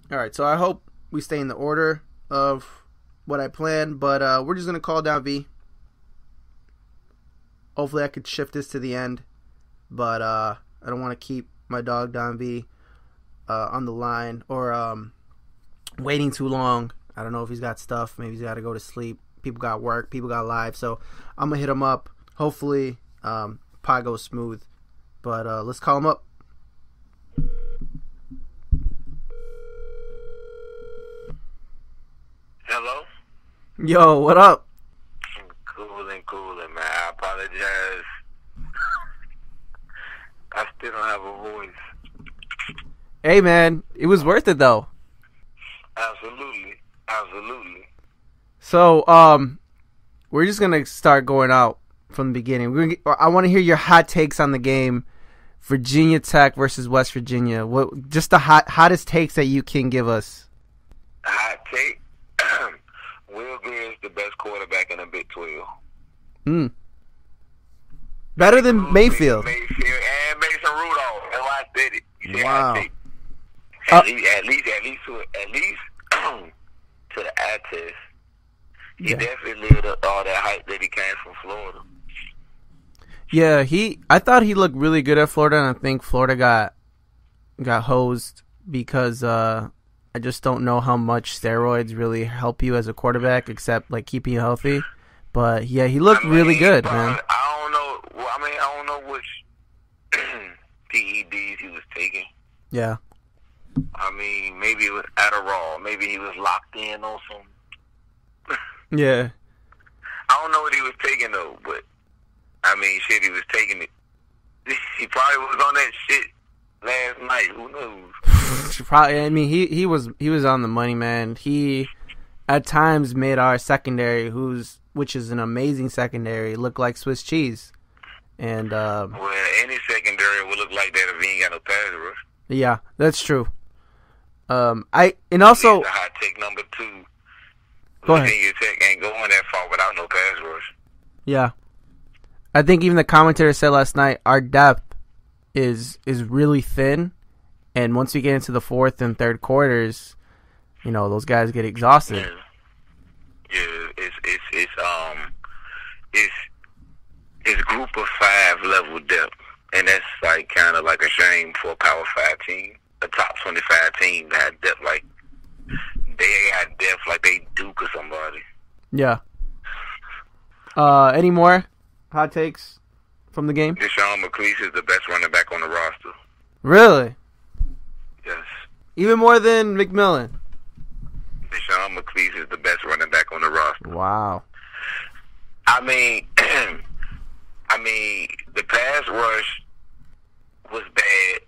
All right, so I hope we stay in the order of what I planned, but we're just going to call DonV. Hopefully I could shift this to the end, but I don't want to keep my dog DonV on the line or waiting too long. I don't know if he's got stuff. Maybe he's got to go to sleep. People got work. People got live. So I'm going to hit him up. Hopefully pod goes smooth. But let's call him up. Hello? Yo, what up? Cooling, man. I apologize. I still don't have a voice. Hey, man. It was worth it, though. Absolutely. So, we're just going to start going out from the beginning. I want to hear your hot takes on the game. Virginia Tech versus West Virginia. Just the hottest takes that you can give us. Hot take? Will Greer's the best quarterback in the Big 12. Better than Mayfield. Mayfield and Mason Rudolph. That's why I said it. You said wow. hot take. At least to the eye test. He definitely lived up all that hype that he came from Florida. Yeah, I thought he looked really good at Florida, and I think Florida got hosed because I just don't know how much steroids really help you as a quarterback, except like keeping you healthy. But yeah, he looked really good, man. I don't know. I don't know which PEDs he was taking. Yeah. I mean, maybe it was Adderall. Maybe he was locked in on some. Yeah. I don't know what he was taking though, but I mean, shit, he was taking it. He probably was on that shit last night. Who knows? Probably. I mean, he was on the money, man. He at times made our secondary, which is an amazing secondary, look like Swiss cheese. And well, any secondary would look like that if he ain't got no pass rush. Yeah, that's true. And also the hot take number 2. Go ahead. Virginia Tech ain't going that far without no pass rush. Yeah. I think even the commentator said last night our depth is really thin, and once we get into the fourth and third quarters, you know, those guys get exhausted. Yeah, it's group of 5 level depth, and that's like kind of like a shame for a Power 5 team, a top 25 team that had depth like they got depth like they Duke or somebody. Yeah. Any more hot takes from the game? Deshaun McCleese is the best running back on the roster. Really? Yes. Even more than McMillan? Deshaun McCleese is the best running back on the roster. Wow. I mean, the pass rush was bad,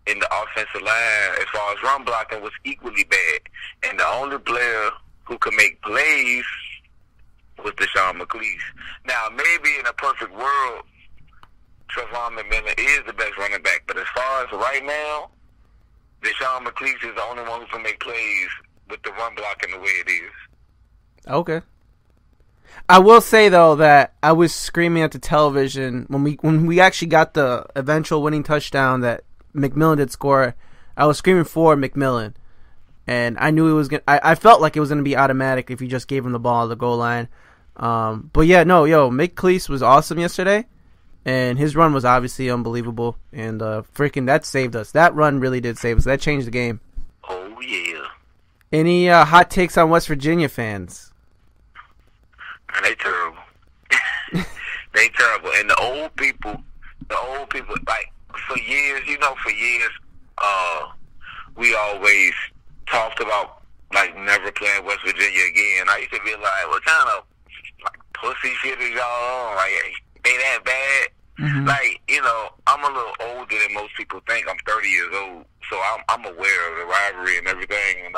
and the offensive line, as far as run blocking, was equally bad. And the only player who could make plays was Deshaun McCleese. Now, maybe in a perfect world, Trevon McMillan is the best running back. But as far as right now, Deshaun McCleese is the only one who can make plays with the run blocking the way it is. Okay. I will say though that I was screaming at the television when we actually got the eventual winning touchdown that McMillan did score. I was screaming for McMillan, and I knew it was gonna. I felt like it was gonna be automatic if you just gave him the ball at the goal line. But yeah, McCleese was awesome yesterday, and his run was obviously unbelievable. And freaking that saved us. That run really did save us. That changed the game. Oh yeah. Any hot takes on West Virginia fans? Man, they terrible. They terrible. And the old people, like, for years, we always talked about, like, never playing West Virginia again. I used to be like, what kind of, like, pussy shit is y'all on? Like, they that bad? Mm-hmm. Like, I'm a little older than most people think. I'm 30 years old, so I'm aware of the rivalry and everything. And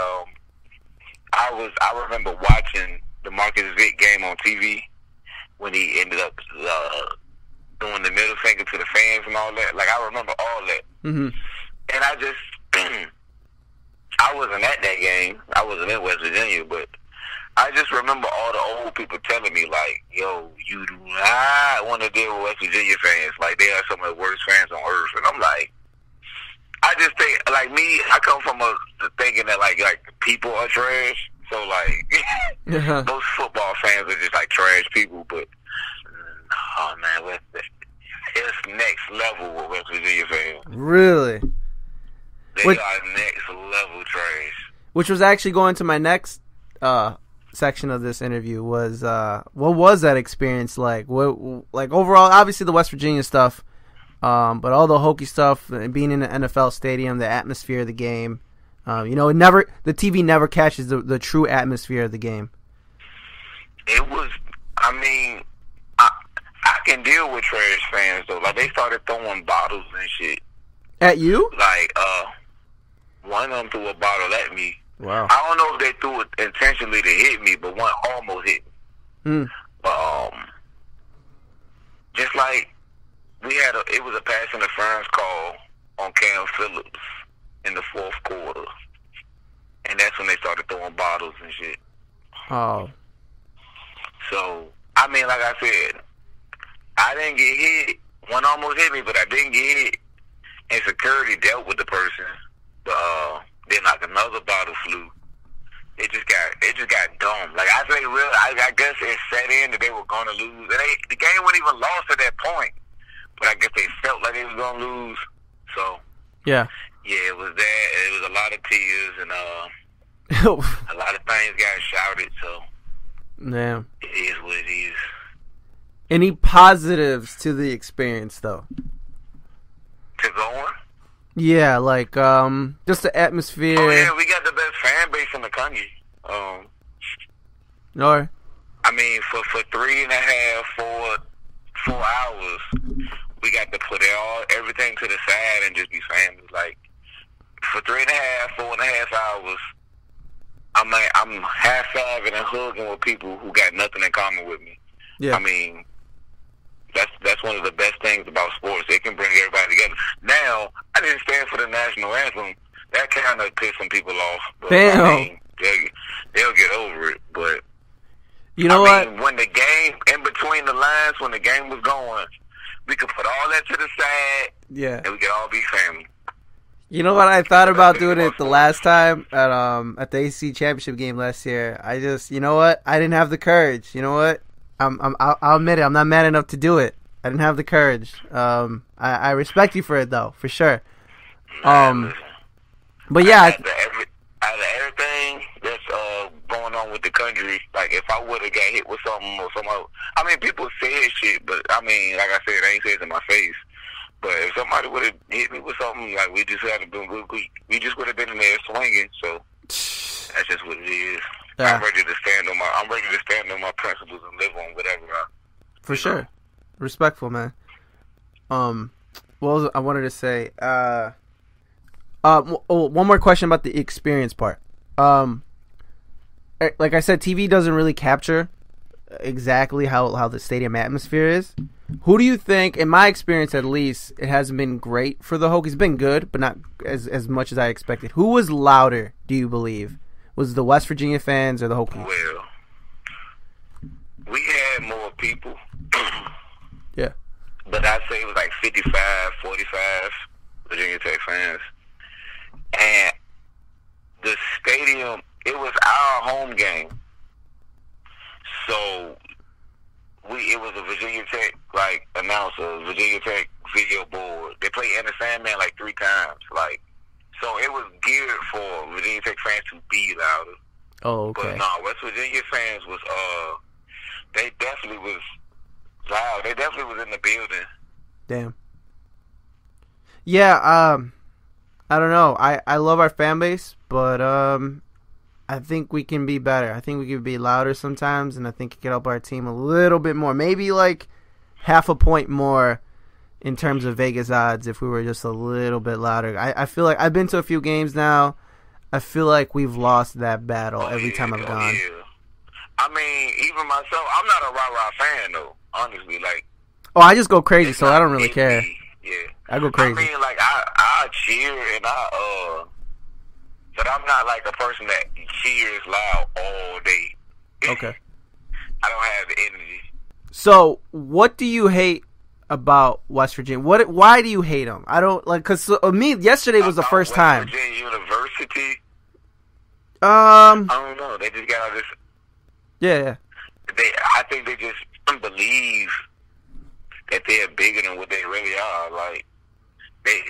I remember watching the Marcus Vick game on TV when he ended up doing the middle finger to the fans and all that. Like, I remember all that. Mm-hmm. And I just, I wasn't at that game. I wasn't in West Virginia, but I just remember all the old people telling me, like, yo, you do not want to deal with West Virginia fans. Like, they are some of the worst fans on earth. And I'm like, I I just think, like me, I come from thinking that like people are trash. So like most football fans are just like trash people. But oh man, it's next level with West Virginia fans. Really? They are next level trash. Which was actually going to my next section of this interview was what was that experience like? What, like overall, obviously the West Virginia stuff, but all the Hokie stuff, being in the NFL stadium, the atmosphere of the game. You know, the TV never catches the true atmosphere of the game. It was, I mean, I can deal with trash fans though. Like they started throwing bottles and shit at you. Like one of them threw a bottle at me. Wow. I don't know if they threw it intentionally to hit me, but one almost hit me. Just like it was a pass interference call on Cam Phillips in the fourth quarter, and that's when they started throwing bottles and shit. Oh. So, I mean, like I said, I didn't get hit. One almost hit me, but I didn't get hit. And security dealt with the person. Then like another bottle flew. It just got dumb. Like I guess it set in that they were gonna lose. And the game wasn't even lost at that point. But I guess they felt like they was gonna lose. So yeah, it was that. It was a lot of tears and a lot of things got shouted. So yeah, it is what it is. Any positives to the experience though? To go on? Yeah, like just the atmosphere. Oh yeah, we got the best fan base in the country. No. I mean, for 3.5, 4 hours, we got to put everything to the side and just be family. Like for 3.5, 4.5 hours, I'm high-fiving and hugging with people who got nothing in common with me. Yeah. I mean, that's one of the best things about sports. It can bring everybody together. Now, I didn't stand for the national anthem. That kind of pissed some people off. But, damn. I mean, they'll get over it. But you know I what? mean, when the game, in between the lines, when the game was going, we could put all that to the side. Yeah. And we could all be family. You know what? I thought about doing it the last time at the ACC championship game last year. You know what? I didn't have the courage. You know what? I'll admit it. I'm not mad enough to do it. I didn't have the courage. I respect you for it though, for sure. But yeah, out of everything that's going on with the country, like if I would have got hit with something or something, I mean, people say shit, but I mean, like I said, they ain't said it in my face. But if somebody would have hit me with something, like we just would have been in there swinging. So that's just what it is. Yeah. I'm ready to stand on my principles and live on whatever. For sure, respectful, man. What I wanted to say. One more question about the experience part. Like I said, TV doesn't really capture exactly how the stadium atmosphere is. Who do you think, in my experience at least, it hasn't been great for the Hokies? It's been good, but not as much as I expected. Who was louder, do you believe? Was it the West Virginia fans or the Hokies? Well, we had more people. Yeah. But I'd say it was like 55, 45 Virginia Tech fans. And the stadium, it was our home game. So it was a Virginia Tech announcer, Virginia Tech video board. They played In the Sandman like 3 times. So it was geared for Virginia Tech fans to be louder. Oh, okay. But no, West Virginia fans was they definitely was loud. They definitely was in the building. Damn. Yeah, I don't know. I love our fan base, but I think we can be better. I think we can be louder sometimes, and I think it could help our team a little bit more. Maybe like half a point more in terms of Vegas odds if we were just a little bit louder. I feel like I've been to a few games now. I feel like we've lost that battle every time I've gone. Yeah. I mean, even myself, I'm not a rah-rah fan, though, honestly. Oh, I just go crazy, so I don't really care. Yeah. I go crazy. I mean, I cheer and but I'm not like a person that cheers loud all day. Okay. I don't have the energy. So, what do you hate about West Virginia? Why do you hate them? I don't like because me yesterday was the first time. West Virginia University. I don't know. They just got all this. Yeah. I think they just believe that they're bigger than what they really are. Like they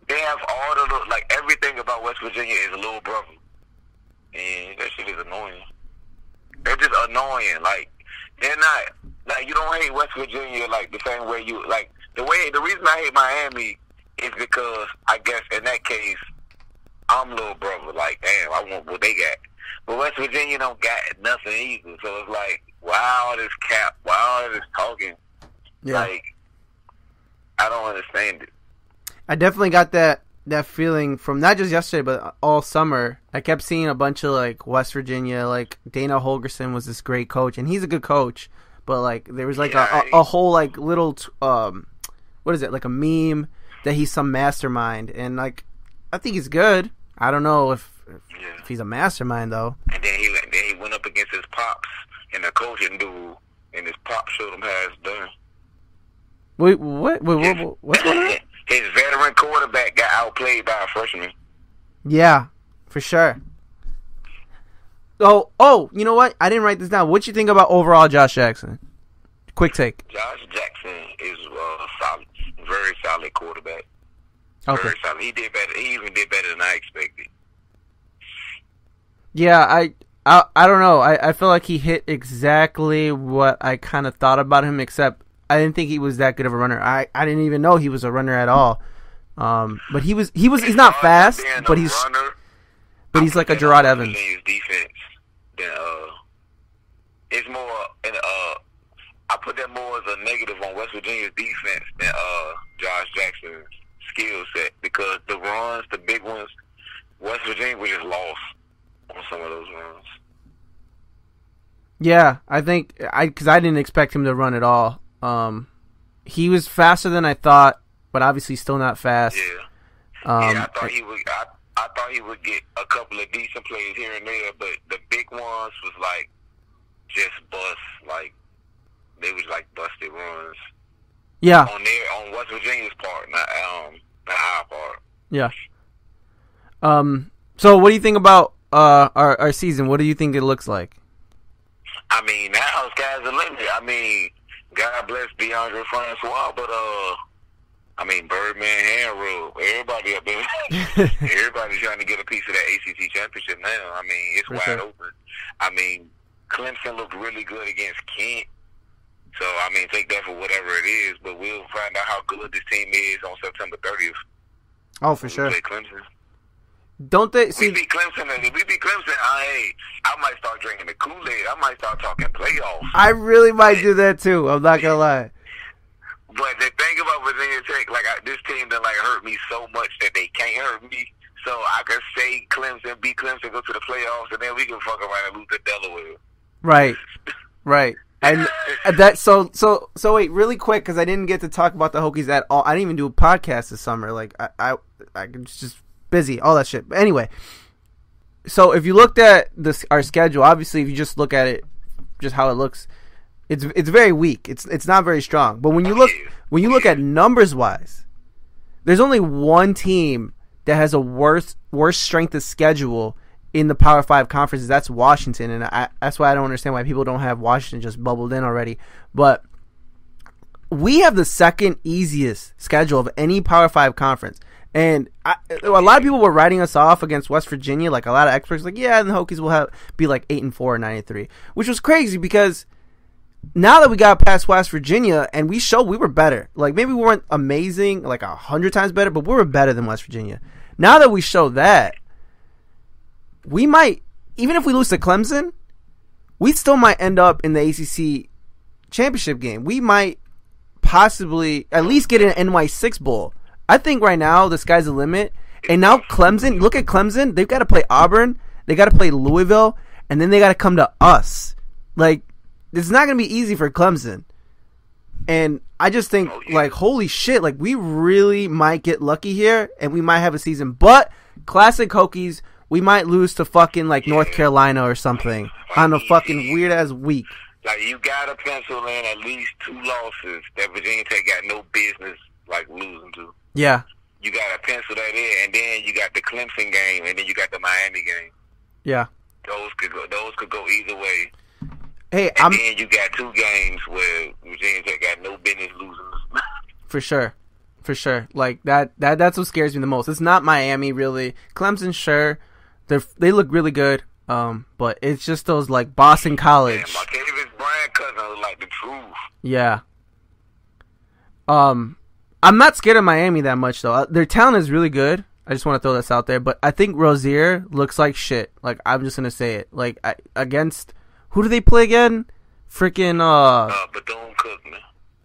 have all the like everything about West Virginia is a little brother, and that shit is annoying. They're just annoying. Like they're not like you don't hate West Virginia like the same way you like the reason I hate Miami is because I guess in that case I'm little brother. Like damn, I want what they got. But West Virginia don't got nothing either. So it's like, why all this cap? Why all this talking? Yeah. Like, I don't understand it. I definitely got that feeling from not just yesterday, but all summer. I kept seeing a bunch of, like, West Virginia, like, Dana Holgorsen was this great coach, and he's a good coach. But, like, there was, like, a whole, like, little, what is it, like a meme that he's some mastermind. And, like, I think he's good. I don't know if he's a mastermind, though. And then he went up against his pops and the coaching dude, and his pops showed him how it's done. Wait, what? What's going on? His veteran quarterback got outplayed by a freshman. Yeah, for sure. Oh, you know what? I didn't write this down. What you think about overall Josh Jackson? Quick take. Josh Jackson is solid, very solid quarterback. Okay. Very solid. He did better. He even did better than I expected. Yeah, I don't know. I feel like he hit exactly what I kind of thought about him, except I didn't think he was that good of a runner. I didn't even know he was a runner at all. But he's not fast, but he's like a Gerard Evans. Defense, it's more, and I put that more as a negative on West Virginia's defense than Josh Jackson's skill set, because the runs, the big ones, West Virginia was just lost on some of those runs. Yeah, I think because I didn't expect him to run at all. He was faster than I thought, but obviously still not fast. Yeah, I thought he would. I thought he would get a couple of decent plays here and there, but the big ones was like just bust. Like they was like busted runs. Yeah, on West Virginia's part, not our part. Yeah. So what do you think about our season? What do you think it looks like? I mean, now sky's the limit. I mean, God bless DeAndre Francois, but I mean, Birdman, hand rule. Everybody up there, everybody's trying to get a piece of that ACC championship now. I mean, it's wide open. I mean, Clemson looked really good against Kent. So, I mean, take that for whatever it is, but we'll find out how good this team is on September 30th. Oh, for sure. Play Clemson. Don't they see? If we beat Clemson, I might start drinking the Kool-Aid. I might start talking playoffs. I really might do that too. I'm not gonna lie. But the thing about Virginia Tech, like this team that like hurt me so much that they can't hurt me. So I could say Clemson, beat Clemson, go to the playoffs, and then we can fuck around and lose to Delaware. Right. And that so wait, really quick, because I didn't get to talk about the Hokies at all. I didn't even do a podcast this summer. Like I was just busy, all that shit. But anyway, so if you looked at our schedule, obviously, if you just look at it, just how it looks, it's very weak. It's not very strong. But when you look at numbers wise, there's only one team that has a worse strength of schedule in the Power 5 conferences. That's Washington, and that's why I don't understand why people don't have Washington just bubbled in already. But we have the second easiest schedule of any Power 5 conference. And a lot of people were writing us off against West Virginia. Like a lot of experts, like, yeah, and the Hokies will be like 8-4 or 9-3, which was crazy because now that we got past West Virginia and we showed we were better. Like maybe we weren't amazing, like 100 times better, but we were better than West Virginia. Now that we show that, we might, even if we lose to Clemson, we still might end up in the ACC championship game. We might possibly at least get an NY6 bowl. I think right now the sky's the limit. And now Clemson, look at Clemson. They've got to play Auburn. They got to play Louisville. And then they got to come to us. Like, it's not going to be easy for Clemson. And I just think, like, holy shit, like, we really might get lucky here. And we might have a season. But, classic Hokies, we might lose to fucking, like, North Carolina or something on a fucking weird-ass week. Like, you got to pencil in at least 2 losses that Virginia Tech got no business, like, losing to. Yeah. You got to pencil that in, and then you got the Clemson game, and then you got the Miami game. Yeah. Those could go either way. Hey, and then you got 2 games where Virginia Tech got no business losing. For sure. Like, that's what scares me the most. It's not Miami, really. Clemson, sure. They look really good. But it's just those, like, Boston College. Yeah, Martavis Bryant cousin was like the truth. Yeah. I'm not scared of Miami that much, though. Their talent is really good. I just want to throw this out there. But I think Rozier looks like shit. Like, I'm just going to say it. Like, against... Who do they play again? Freaking, Bethune-Cookman.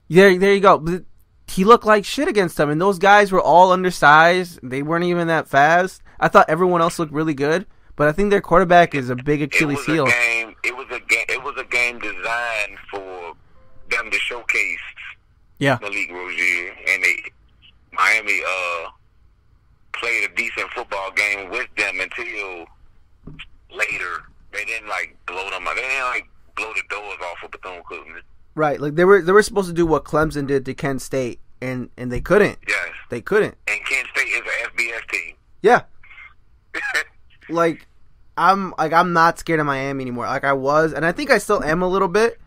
There you go. He looked like shit against them. And those guys were all undersized. They weren't even that fast. I thought everyone else looked really good. But I think their quarterback is a big Achilles heel. It was a game designed for them to showcase Malik Rozier, and Miami played a decent football game with them until later. They didn't blow them out. They didn't blow the doors off of Bethune-Cookman. Right, like they were supposed to do what Clemson did to Kent State, and they couldn't. Yes, they couldn't. And Kent State is an FBS team. Yeah. Like, I'm not scared of Miami anymore. Like I was, and I think I still am a little bit,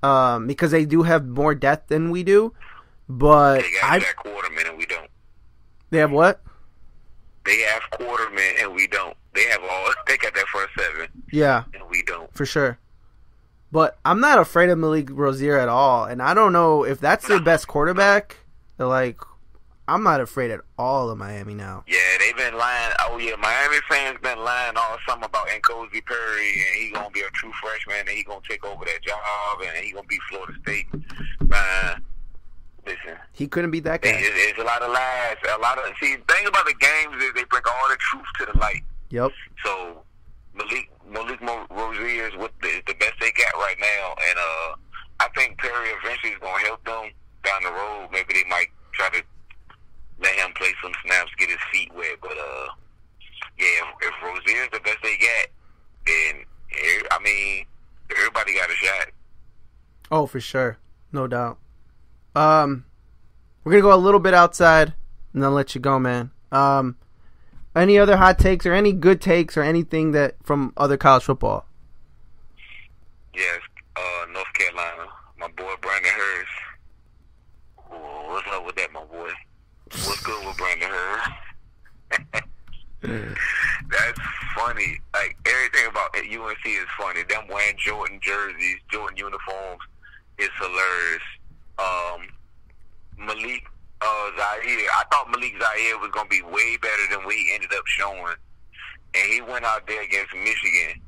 because they do have more depth than we do. But they got that quarterman and we don't. They have what? They have quartermen and we don't. They got that first 7. Yeah, and we don't. For sure. But I'm not afraid of Malik Rozier at all, and I don't know if that's their best quarterback. Like, I'm not afraid at all of Miami now. Yeah, they've been lying. Oh, yeah, Miami fans been lying all summer about N'Kosi Perry, and he going to be a true freshman, and he going to take over that job, and he going to beat Florida State. Man, listen. He couldn't beat that guy. It's a lot of lies. See, the thing about the games is they bring all the truth to the light. Yep. So, Malik Rozier is the best they got right now, and I think Perry eventually is going to help them down the road. Maybe they might try to let him play some snaps, get his feet wet. But yeah, if Rozier is the best they got, then everybody got a shot. Oh, for sure, no doubt. We're gonna go a little bit outside, and then I'll let you go, man. Any other hot takes or any good takes or anything that from other college football? Yes, North Carolina. My boy Brandon Hurst. Oh, what's up with that, my boy? What's good with Brandon Hurst? That's funny. Like, everything about UNC is funny. Them wearing Jordan jerseys, Jordan uniforms is hilarious. Malik Zaire. I thought Malik Zaire was going to be way better than what he ended up showing. And he went out there against Michigan,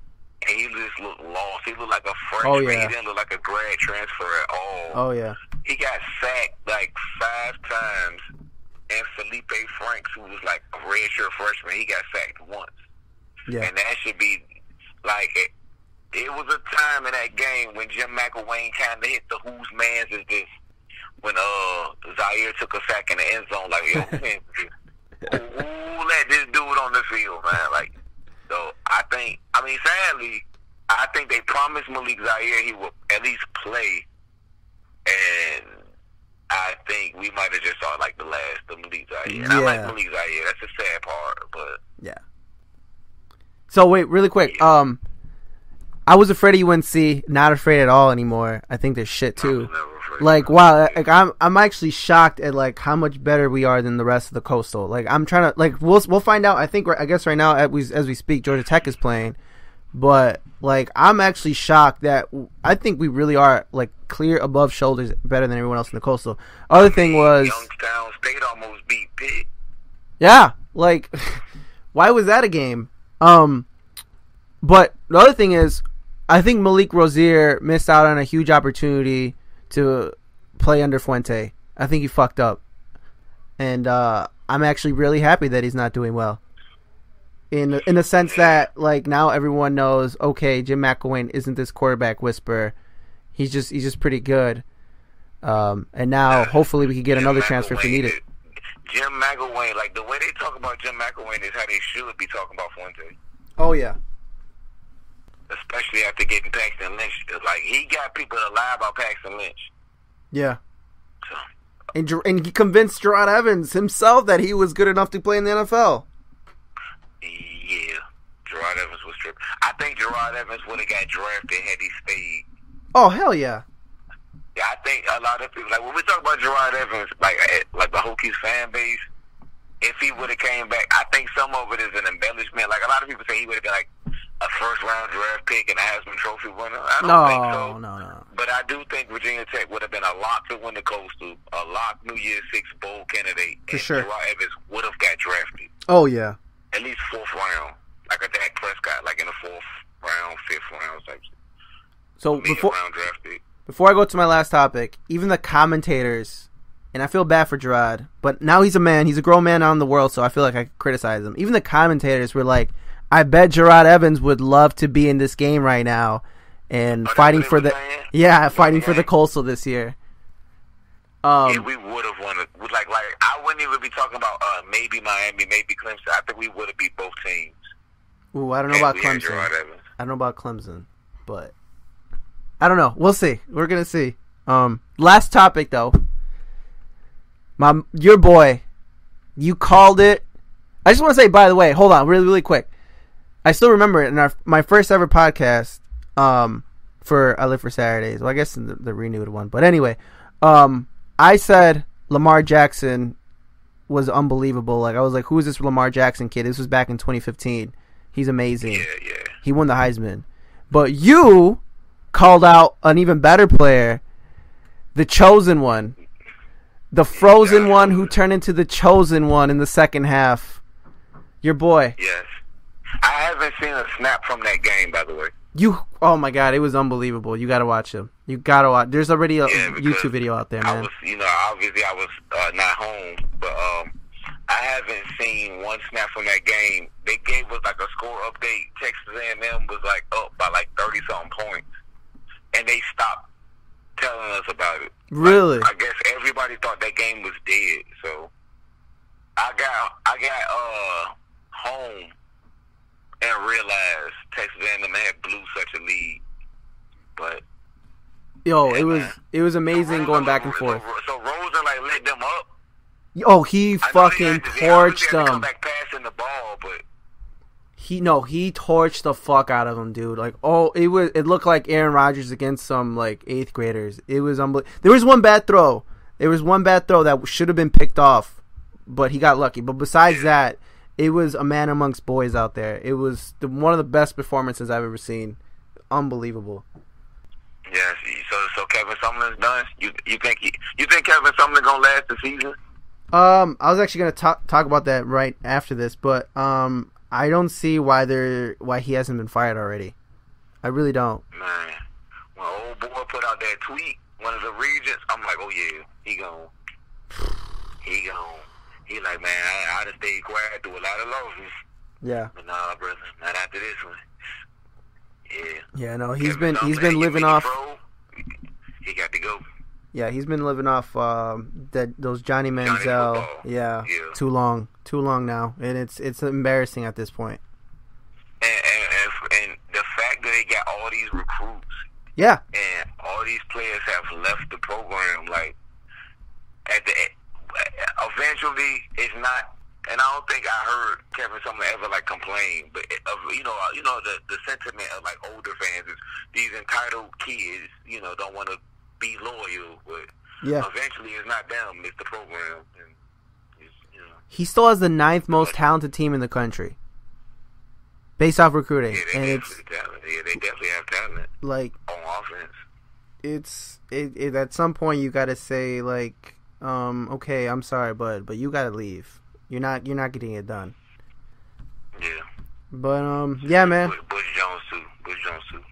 and he just looked lost. He looked like a freshman. Oh, yeah. He didn't look like a grad transfer at all. Oh, yeah. He got sacked like 5 times. And Felipe Franks, who was like a redshirt freshman, he got sacked once. Yeah. And that should be like it was a time in that game when Jim McElwain kind of hit the whose man's is this when Zaire took a sack in the end zone, like, yo, who let this dude on the field, man? Like, so sadly, I think they promised Malik Zaire he would at least play, and I think we might have just saw like the last of Malik Zaire. And I like Malik Zaire. That's the sad part, but yeah. So wait, really quick. I was afraid of UNC. Not afraid at all anymore. I think they're shit too. Like, wow, like I'm actually shocked at like how much better we are than the rest of the Coastal. Like, I'm trying to like we'll find out. I guess right now as we speak, Georgia Tech is playing, but like I'm actually shocked that I think we really are like clear above shoulders better than everyone else in the Coastal. Other thing was Youngstown State almost beat Pitt. Yeah, like why was that a game? But the other thing is, I think Malik Rozier missed out on a huge opportunity to play under Fuente. I think he fucked up. And I'm actually really happy that he's not doing well. In the sense that like now everyone knows, okay, Jim McElwain isn't this quarterback whisperer. He's just pretty good. And now hopefully we can get another transfer if we need it. Jim McElwain, like the way they talk about Jim McElwain is how they should be talking about Fuente. Oh yeah. Especially especially after getting Paxton Lynch. Like, he got people to lie about Paxton Lynch. Yeah. So, and he convinced Gerard Evans himself that he was good enough to play in the NFL. Yeah. Gerard Evans was tripping. I think Gerard Evans would have got drafted had he stayed. Oh, hell yeah. Yeah, I think a lot of people, like, when we talk about Gerard Evans, like the Hokies fan base, if he would have came back, I think some of it is an embellishment. Like, a lot of people say he would have been, like, a first-round draft pick and a Heisman Trophy winner. I don't think so. No. But I do think Virginia Tech would have been a lock to win the Coastal, a lock New Year's Six bowl candidate. For sure. Gerard Evans would have got drafted. Oh, yeah. At least fourth round. Like a Dak Prescott, like in the fourth round, fifth round type shit. So round draft pick. Before I go to my last topic, even the commentators, and I feel bad for Gerard, but now he's a man. He's a grown man out in the world, so I feel like I could criticize him. Even the commentators were like, I bet Gerard Evans would love to be in this game right now and fighting for the for the Coastal this year. Yeah, we would have won it. Like I wouldn't even be talking about maybe Miami, maybe Clemson. I think we would have beat both teams. Ooh, I don't know about Clemson. I don't know about Clemson, but I don't know. We'll see. We're gonna see. Last topic though. Your boy, you called it. I just want to say, by the way, hold on, really quick. I still remember it in my first ever podcast. For Ilive4Satrdays. Well, I guess in the renewed one, but anyway, I said Lamar Jackson was unbelievable. Like, I was like, who is this Lamar Jackson kid? This was back in 2015. He's amazing. Yeah. He won the Heisman. But you called out an even better player, the chosen one. The frozen one who turned into the chosen one in the second half. Your boy. Yes. I haven't seen a snap from that game, by the way. Oh my God, it was unbelievable. You gotta watch him. You gotta watch. There's already a YouTube video out there, man. Obviously I was not home, but I haven't seen one snap from that game. They gave us like a score update. Texas A&M was like up by like 30-something points, and they stopped telling us about it. Really? Like, I guess everybody thought that game was dead. So I got home and realized Texas A&M had blew such a lead. But it was amazing going back and forth. So Rosen like lit them up. Oh, he fucking torched them. Come back passing the ball, but he torched the fuck out of them, dude. Like, it looked like Aaron Rodgers against some like 8th graders. It was unbelievable. There was one bad throw. That should have been picked off, but he got lucky. But besides that, it was a man amongst boys out there. It was one of the best performances I've ever seen. Unbelievable. Yes. So Kevin Sumlin's done. You think Kevin Sumlin gonna last the season? I was actually gonna talk about that right after this, but I don't see why he hasn't been fired already. I really don't. Man, when old boy put out that tweet, one of the regents, I'm like, oh yeah, he gone. He like, man, I'd have stayed quiet through a lot of losses. Yeah. But nah, brother, not after this one. Yeah. Yeah, no, he's been living off. He got to go. Yeah, he's been living off those Johnny Manziel. Yeah, too long now, and it's embarrassing at this point. And the fact that they got all these recruits. Yeah. And all these players have left the program. Like eventually, it's not. And I don't think I heard Kevin Sumlin ever like complain, but the sentiment of like older fans is these entitled kids, don't want to be loyal, but eventually it's not them, it's the program. And he still has the 9th most talented team in the country, based off recruiting, and they definitely have talent. Like on offense, it's at some point you got to say like, okay, I'm sorry, but you got to leave. You're not getting it done. Yeah. But yeah, man. Bush Jones too.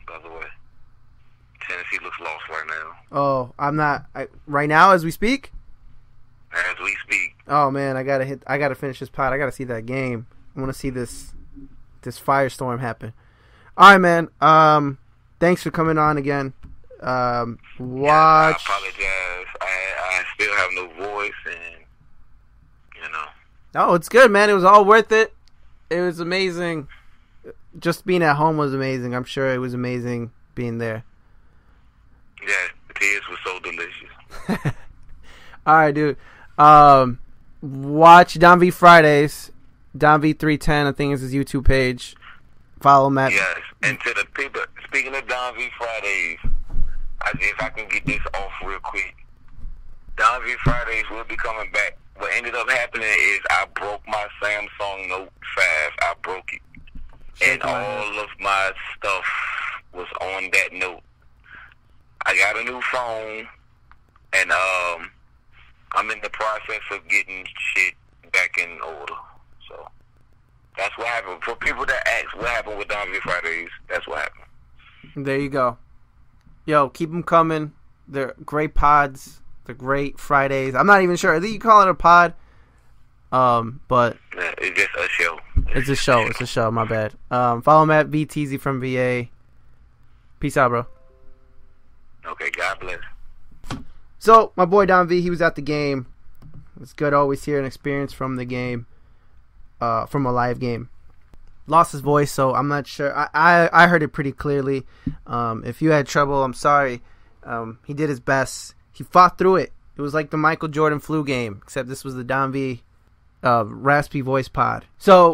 By the way, Tennessee looks lost right now. Oh, I'm not right now as we speak. As we speak. Oh man, I gotta finish this pod. I gotta see that game. I want to see this firestorm happen. All right, man. Thanks for coming on again. Watch. Yeah, I apologize. I still have no voice, and Oh, it's good, man. It was all worth it. It was amazing. just being at home was amazing. I'm sure it was amazing being there. Yeah, the tears were so delicious. All right, dude. Watch DonV Fridays. DonV310, I think is his YouTube page. Follow Matt. Yes, and to the people, speaking of DonV Fridays, if I can get this off real quick, DonV Fridays will be coming back. What ended up happening is I broke my Samsung Note 5. I broke it. And all of my stuff was on that note. I got a new phone, and I'm in the process of getting shit back in order. So that's what happened. For people that ask what happened with DonV Fridays, that's what happened. There you go. Yo, keep them coming. They're great pods. They're great Fridays. I'm not even sure. I think you call it a pod. But it's just a show. It's a show. It's a show. My bad. Follow Matt VTZ from VA. Peace out, bro. Okay, God bless. So, my boy DonV, he was at the game. It's good to always hear an experience from the game, from a live game. Lost his voice, so I'm not sure. I heard it pretty clearly. If you had trouble, I'm sorry. He did his best. He fought through it. It was like the Michael Jordan flu game, except this was the DonV raspy voice pod. So,